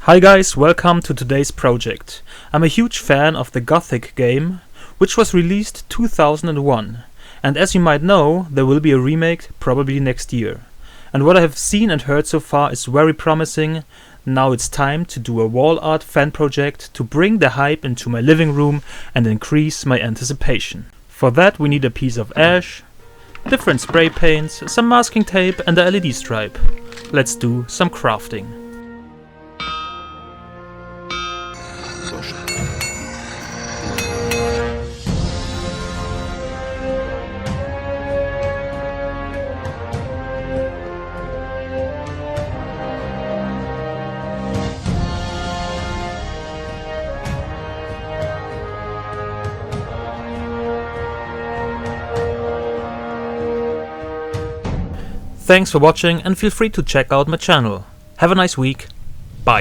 Hi guys, welcome to today's project. I'm a huge fan of the Gothic game, which was released 2001, and as you might know, there will be a remake probably next year. And what I have seen and heard so far is very promising. Now it's time to do a wall art fan project to bring the hype into my living room and increase my anticipation. For that we need a piece of ash, different spray paints, some masking tape and a LED stripe. Let's do some crafting. Thanks for watching and feel free to check out my channel. Have a nice week.